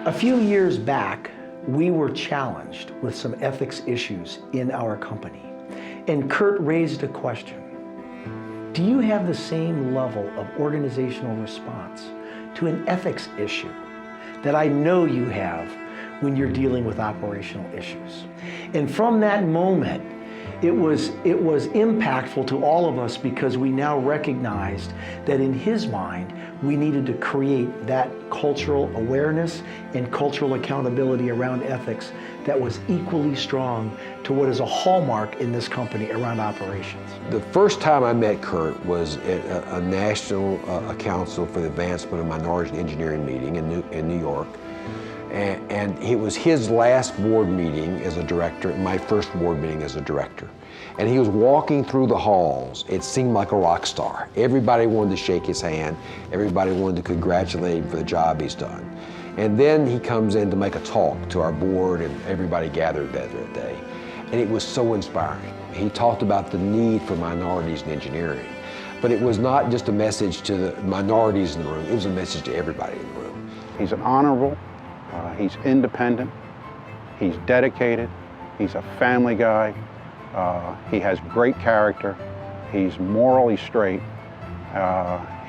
A few years back, we were challenged with some ethics issues in our company. And Kurt raised a question. Do you have the same level of organizational response to an ethics issue that I know you have when you're dealing with operational issues? And from that moment, it was impactful to all of us because we now recognized that in his mind, we needed to create that cultural awareness and cultural accountability around ethics that was equally strong to what is a hallmark in this company around operations. The first time I met Kurt was at a National Council for the Advancement of Minorities in Engineering meeting in New York. And it was his last board meeting as a director, my first board meeting as a director. And he was walking through the halls. It seemed like a rock star. Everybody wanted to shake his hand. Everybody wanted to congratulate him for the job he's done. And then he comes in to make a talk to our board, and everybody gathered that day. And it was so inspiring. He talked about the need for minorities in engineering. But it was not just a message to the minorities in the room, it was a message to everybody in the room. He's an honorable, he's independent, he's dedicated, he's a family guy, he has great character, he's morally straight,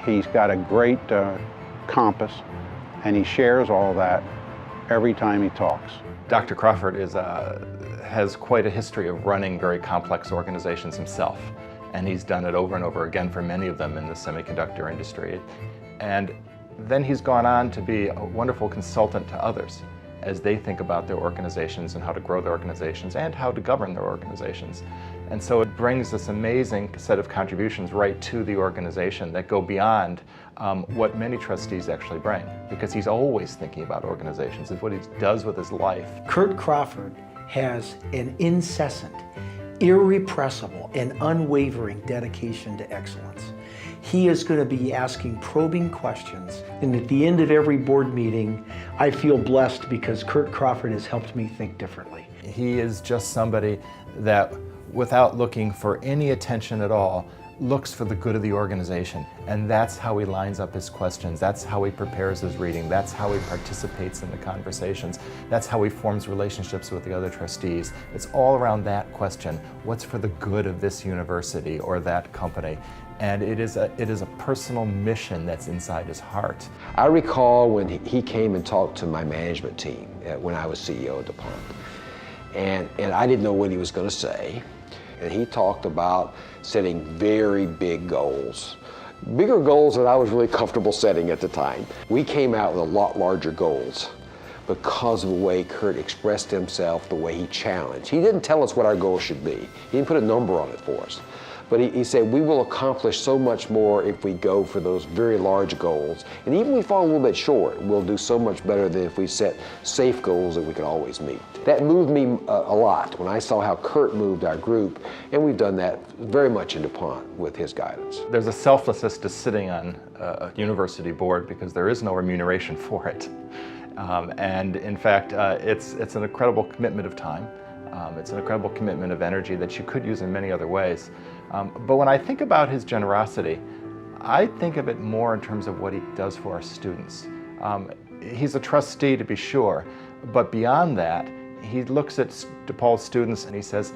he's got a great compass, and he shares all that every time he talks. Dr. Crawford has quite a history of running very complex organizations himself, and he's done it over and over again for many of them in the semiconductor industry. And then he's gone on to be a wonderful consultant to others as they think about their organizations and how to grow their organizations and how to govern their organizations. And so it brings this amazing set of contributions right to the organization that go beyond what many trustees actually bring, because he's always thinking about organizations. It's what he does with his life. Kurt Crawford has an incessant, irrepressible, and unwavering dedication to excellence. He is going to be asking probing questions, and at the end of every board meeting, I feel blessed because Kurt Crawford has helped me think differently. He is just somebody that, without looking for any attention at all, looks for the good of the organization, and that's how he lines up his questions, that's how he prepares his reading, that's how he participates in the conversations, that's how he forms relationships with the other trustees. It's all around that question, what's for the good of this university or that company? And it is a personal mission that's inside his heart. I recall when he came and talked to my management team when I was CEO of DuPont. And I didn't know what he was going to say. And he talked about setting very big goals. Bigger goals than I was really comfortable setting at the time. We came out with a lot larger goals because of the way Kurt expressed himself, the way he challenged. He didn't tell us what our goals should be. He didn't put a number on it for us. But he said, we will accomplish so much more if we go for those very large goals. And even if we fall a little bit short, we'll do so much better than if we set safe goals that we can always meet. That moved me a lot when I saw how Kurt moved our group, and we've done that very much in DuPont with his guidance. There's a selflessness to sitting on a university board because there is no remuneration for it. And in fact, it's an incredible commitment of time. It's an incredible commitment of energy that you could use in many other ways. But when I think about his generosity, I think of it more in terms of what he does for our students. He's a trustee, to be sure, but beyond that, he looks at DePaul's students and he says,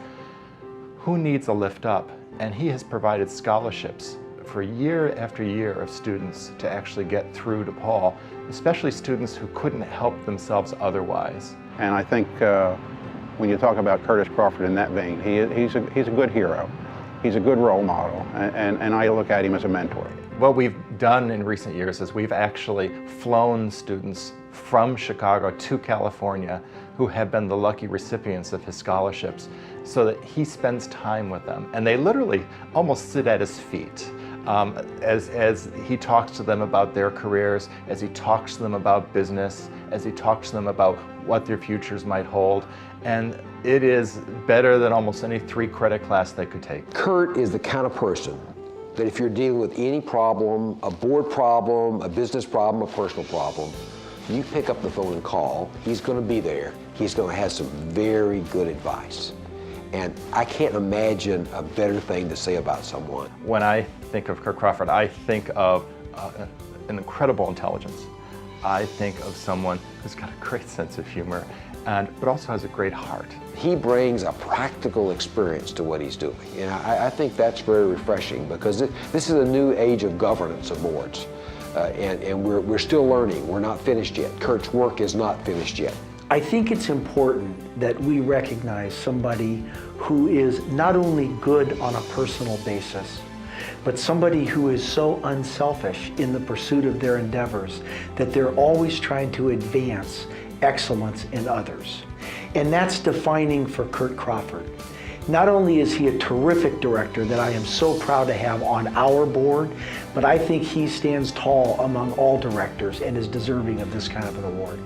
who needs a lift up? And he has provided scholarships for year after year of students to actually get through DePaul, especially students who couldn't help themselves otherwise. And I think when you talk about Curtis Crawford in that vein, he's a good hero. He's a good role model, and I look at him as a mentor. What we've done in recent years is we've actually flown students from Chicago to California who have been the lucky recipients of his scholarships so that he spends time with them. And they literally almost sit at his feet as he talks to them about their careers, as he talks to them about business, as he talks to them about what their futures might hold. And it is better than almost any 3-credit class they could take. Kurt is the kind of person that if you're dealing with any problem, a board problem, a business problem, a personal problem, you pick up the phone and call, he's going to be there. He's going to have some very good advice. And I can't imagine a better thing to say about someone. When I think of Kurt Crawford, I think of an incredible intelligence, I think of someone who's got a great sense of humor, but also has a great heart. He brings a practical experience to what he's doing. And I think that's very refreshing, because this is a new age of governance of boards. And we're still learning. We're not finished yet. Kurt's work is not finished yet. I think it's important that we recognize somebody who is not only good on a personal basis, but somebody who is so unselfish in the pursuit of their endeavors that they're always trying to advance excellence in others. And that's defining for Kurt Crawford. Not only is he a terrific director that I am so proud to have on our board, but I think he stands tall among all directors and is deserving of this kind of an award.